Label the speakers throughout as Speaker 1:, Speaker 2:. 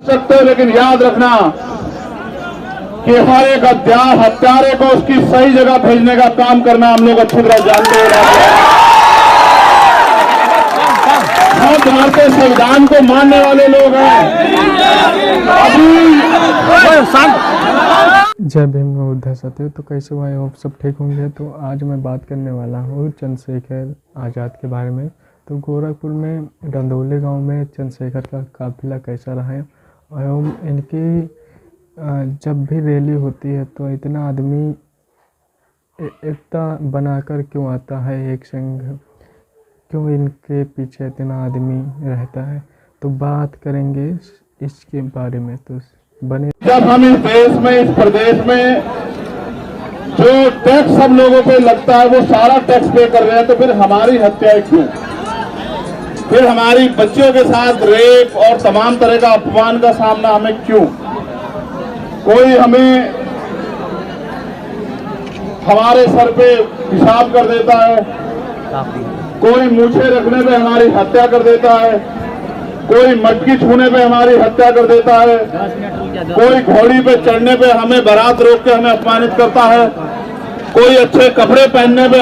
Speaker 1: सकते हो, लेकिन याद रखना कि हर एक हत्यारे को उसकी सही जगह भेजने का काम करना हम लोग अच्छी तरह जानते हैं। हम भारतीय संविधान को मानने वाले लोग हैं।
Speaker 2: जय भीम, मैं उद्धव सत्य। तो कैसे भाई आप सब ठीक होंगे। तो आज मैं बात करने वाला हूँ चंद्रशेखर आज़ाद के बारे में। तो गोरखपुर में डंदौली गांव में चंद्रशेखर का काफिला कैसा रहा है एवं इनकी जब भी रैली होती है तो इतना आदमी एकता बनाकर क्यों आता है, एक संघ क्यों इनके पीछे इतना आदमी रहता है, तो बात करेंगे इसके बारे में। तो बने
Speaker 1: जब हम इस देश में, इस प्रदेश में जो टैक्स हम लोगों पे लगता है वो सारा टैक्स पे कर रहे हैं, तो फिर हमारी हत्याएं क्यों, फिर हमारी बच्चियों के साथ रेप और तमाम तरह का अपमान का सामना हमें क्यों। कोई हमें हमारे सर पे पेशाब कर देता है, कोई मूछें रखने पे हमारी हत्या कर देता है, कोई मटकी छूने पे हमारी हत्या कर देता है, कोई घोड़ी पे चढ़ने पे हमें बारात रोक के हमें अपमानित करता है, कोई अच्छे कपड़े पहनने पे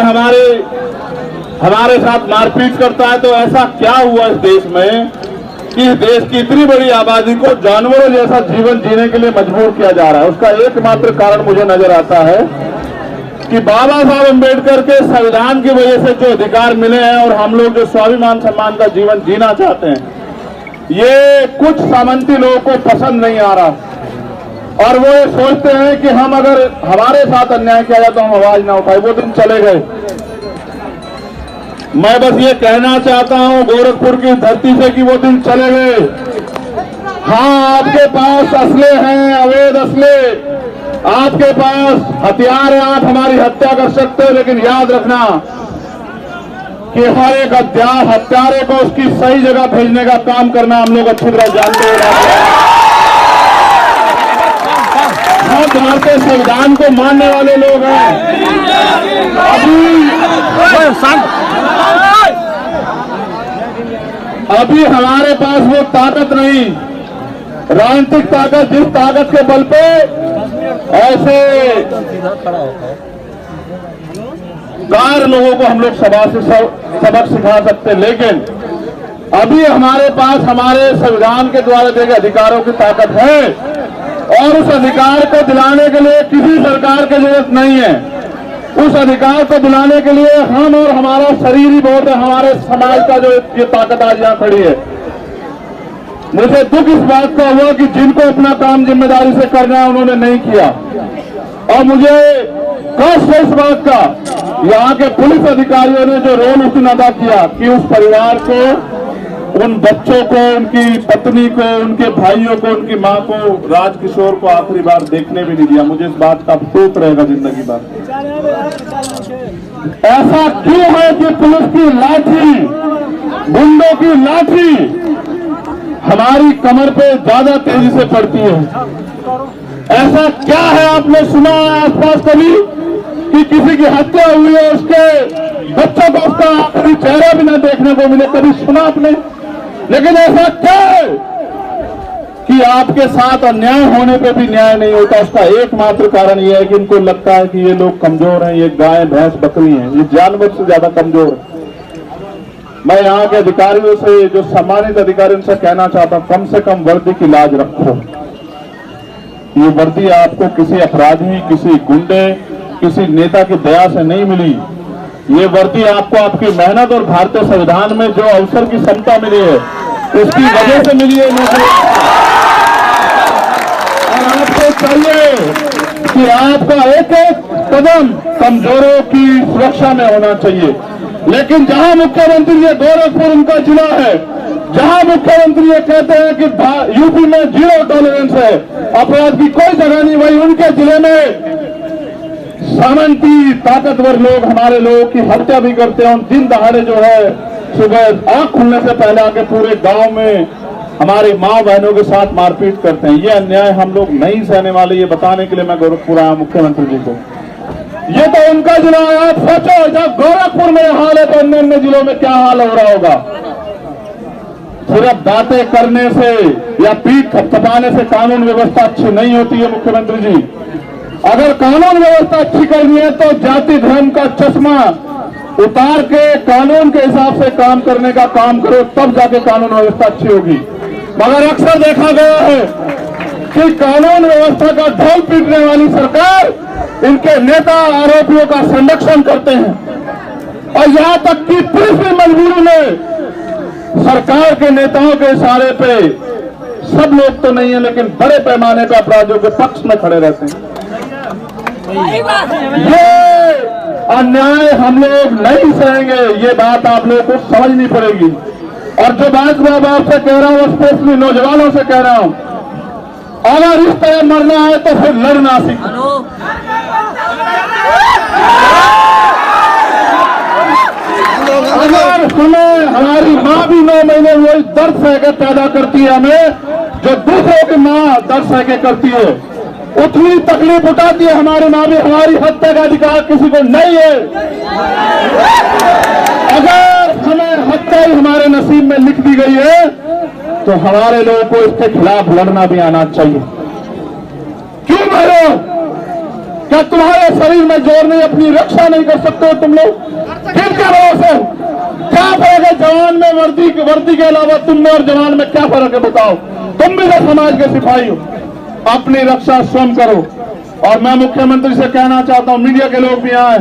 Speaker 1: हमारे साथ मारपीट करता है। तो ऐसा क्या हुआ इस देश में कि इस देश की इतनी बड़ी आबादी को जानवरों जैसा जीवन जीने के लिए मजबूर किया जा रहा है। उसका एकमात्र कारण मुझे नजर आता है कि बाबा साहब अम्बेडकर के संविधान की वजह से जो अधिकार मिले हैं और हम लोग जो स्वाभिमान सम्मान का जीवन जीना चाहते हैं, ये कुछ सामंती लोगों को पसंद नहीं आ रहा और वो ये सोचते हैं कि हम अगर हमारे साथ अन्याय किया जाए तो हम आवाज ना उठाए। वो दिन चले गए। मैं बस ये कहना चाहता हूं गोरखपुर की धरती से कि वो दिन चले गए। हाँ, आपके पास असले हैं, अवैध असले, आपके पास हथियार है, आप हमारी हत्या कर सकते हो, लेकिन याद रखना कि हर एक हत्यारे को उसकी सही जगह भेजने का काम करना हम लोग अच्छी तरह जानते हैं। हम भारतीय संविधान को मानने वाले लोग हैं। अभी हमारे पास वो ताकत नहीं, राजनीतिक ताकत, जिस ताकत के बल पे ऐसे गार लोगों को हम लोग सभा से सबक सिखा सकते, लेकिन अभी हमारे पास हमारे संविधान के द्वारा दिए गए अधिकारों की ताकत है और उस अधिकार को दिलाने के लिए किसी सरकार की जरूरत नहीं है। उस अधिकार को दिलाने के लिए हम और हमारा शरीर ही बहुत है, हमारे समाज का जो ये ताकत आज यहाँ खड़ी है। मुझे दुख इस बात का हुआ कि जिनको अपना काम जिम्मेदारी से करना है उन्होंने नहीं किया, और मुझे कष्ट है इस बात का यहाँ के पुलिस अधिकारियों ने जो रोल उसने अदा किया कि उस परिवार को, उन बच्चों को, उनकी पत्नी को, उनके भाइयों को, उनकी मां को, राजकिशोर को आखिरी बार देखने भी नहीं दिया। मुझे इस बात का अफसोस रहेगा जिंदगी भर। ऐसा क्यों है कि पुलिस की लाठी, गुंडों की लाठी हमारी कमर पे ज्यादा तेजी से पड़ती है? ऐसा क्या है, आपने सुना है आसपास कभी कि किसी की हत्या हुई है, उसके बच्चों को उसका आखिरी चेहरा भी न देखने को मिले? कभी सुना आपने? लेकिन ऐसा क्या है कि आपके साथ अन्याय होने पे भी न्याय नहीं होता? उसका एकमात्र कारण यह है कि इनको लगता है कि ये लोग कमजोर हैं, ये गाय भैंस बकरी हैं, ये जानवर से ज्यादा कमजोर है। मैं यहाँ के अधिकारियों से, जो सम्मानित अधिकारी, उनसे कहना चाहता हूं, कम से कम वर्दी की लाज रखो। ये वर्दी आपको किसी अपराधी, किसी गुंडे, किसी नेता की दया से नहीं मिली। ये वर्दी आपको आपकी मेहनत और भारतीय संविधान में जो अवसर की क्षमता मिली है उसकी वजह से मिली है। और आपको चाहिए कि आपका एक एक कदम कमजोरों की सुरक्षा में होना चाहिए। लेकिन जहां मुख्यमंत्री, ये गोरखपुर उनका जिला है, जहां मुख्यमंत्री ये कहते हैं कि यूपी में 0 टॉलरेंस है, अपराध की कोई जगह नहीं, वही उनके जिले में सामंती ताकतवर लोग हमारे लोगों की हत्या भी करते हैं। दिन दहाड़े जो है, सुबह आंख खुलने से पहले आके पूरे गांव में हमारी मां बहनों के साथ मारपीट करते हैं। ये अन्याय हम लोग नहीं सहने वाले। ये बताने के लिए मैं गोरखपुर आया मुख्यमंत्री जी को। ये तो उनका जिला है, आप सोचो जब गोरखपुर में हाल है तो अन्य जिलों में क्या हाल हो रहा होगा। सिर्फ बातें करने से या पीठ थपथपाने से कानून व्यवस्था अच्छी नहीं होती है मुख्यमंत्री जी। अगर कानून व्यवस्था अच्छी करनी है तो जाति धर्म का चश्मा उतार के कानून के हिसाब से काम करने का काम करो, तब जाके कानून व्यवस्था अच्छी होगी। मगर अक्सर देखा गया है कि कानून व्यवस्था का ढोल पीटने वाली सरकार इनके नेता आरोपियों का संरक्षण करते हैं और यहां तक कि पुलिस भी मजबूरी में सरकार के नेताओं के इशारे पे, सब लोग तो नहीं है लेकिन बड़े पैमाने पर अपराधियों के पक्ष में खड़े रहते हैं। ये अन्याय हम लोग नहीं सहेंगे, ये बात आप लोगों को समझनी पड़ेगी। और जो बात मैं आपसे कह रहा हूं, स्पेशली नौजवानों से कह रहा हूं, अगर इस तरह मरना है तो फिर लड़ना सीखो। अगर हमें हमारी माँ भी 9 महीने वो दर्द सह के पैदा करती है, हमें जो दूसरों की माँ दर्द सह के करती है उतनी तकलीफ उठाती है हमारी माँ भी। हमारी हत्या का अधिकार किसी को नहीं है। अगर हमें हत्या ही हमारे नसीब में लिख दी गई है तो हमारे लोगों को इसके खिलाफ लड़ना भी आना चाहिए। क्यों मरो? क्या तुम्हारे शरीर में जोर नहीं, अपनी रक्षा नहीं कर सकते हो तुम लोग? किनके भरोसे? क्या फर्क है जवान में वर्दी के अलावा तुम में और जवान में क्या फर्क है बताओ? तुम भी तो समाज के सिपाही हो, अपनी रक्षा स्वयं करो। और मैं मुख्यमंत्री से कहना चाहता हूं, मीडिया के लोग भी आए,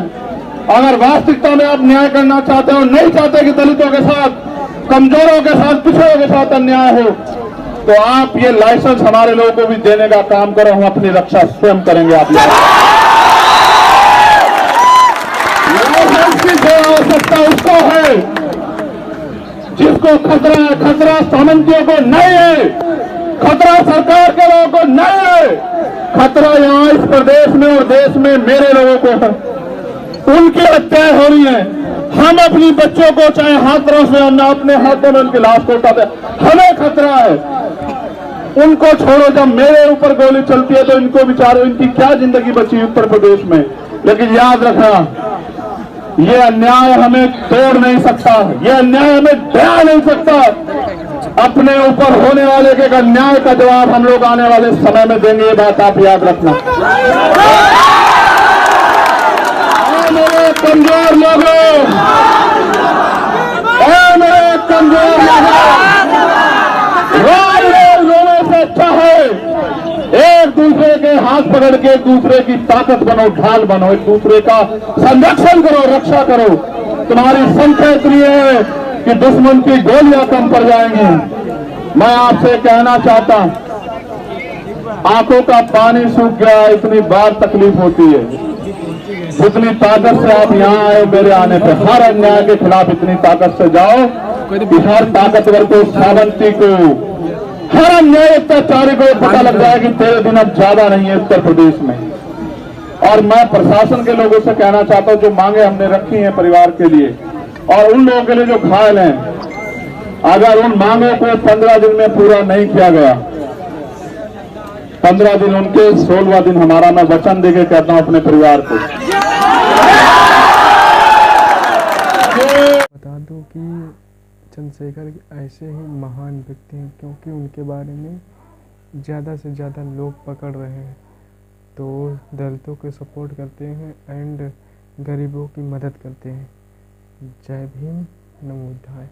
Speaker 1: अगर वास्तविकता में आप न्याय करना चाहते हो, नहीं चाहते कि दलितों के साथ, कमजोरों के साथ, पिछड़ों के साथ अन्याय हो, तो आप ये लाइसेंस हमारे लोगों को भी देने का काम करो। हम अपनी रक्षा स्वयं करेंगे। आप लाइसेंस की जो आवश्यकता उसको है जिसको खतरा है। खतरा सामंतियों को नहीं है, खतरा सरकार के लोगों को नहीं है, खतरा यहाँ इस प्रदेश में और देश में मेरे लोगों को है। उनकी हत्याएं हो रही हैं, हम अपनी बच्चों को चाहे हाथों से हम अपने हाथों में उनकी लाश को उठाते, हमें खतरा है। उनको छोड़ो, जब मेरे ऊपर गोली चलती है तो इनको बेचारे, इनकी क्या जिंदगी बची उत्तर प्रदेश में। लेकिन याद रखना, ये अन्याय हमें तोड़ नहीं सकता, ये अन्याय हमें डरा नहीं सकता। अपने ऊपर होने वाले के अन्याय का जवाब हम लोग आने वाले समय में देंगे, ये बात आप याद रखना। मेरे कमजोर लोगों, मेरे कमजोर लोगों से अच्छा है एक दूसरे के हाथ पकड़ के एक दूसरे की ताकत बनो, ढाल बनो, एक दूसरे का संरक्षण करो, रक्षा करो। तुम्हारी संख्या इतनी है कि दुश्मन की गोलियां कम पड़ जाएंगी। मैं आपसे कहना चाहता हूं, आंखों का पानी सूख गया, इतनी बार तकलीफ होती है। जितनी ताकत से आप यहाँ आए, मेरे आने पे हर अन्याय के खिलाफ इतनी ताकत से जाओ कि हर ताकतवर को, सावंती को, हर अन्याय अत्याचारी को पता लग जाए कि तेरे दिन अब ज्यादा नहीं है उत्तर प्रदेश में। और मैं प्रशासन के लोगों से कहना चाहता हूं, जो मांगे हमने रखी हैं परिवार के लिए और उन लोगों के लिए जो घायल हैं, अगर उन मांगों को 15 दिन में पूरा नहीं किया गया, 15 दिन उनके, 16वां दिन हमारा, मैं वचन देके कहता हूं अपने परिवार को।
Speaker 2: बता दूं कि चंद्रशेखर ऐसे ही महान व्यक्ति हैं क्योंकि उनके बारे में ज़्यादा से ज़्यादा लोग पकड़ रहे हैं, तो दलितों को सपोर्ट करते हैं एंड गरीबों की मदद करते हैं। जय भीम, नमो बुद्धाय।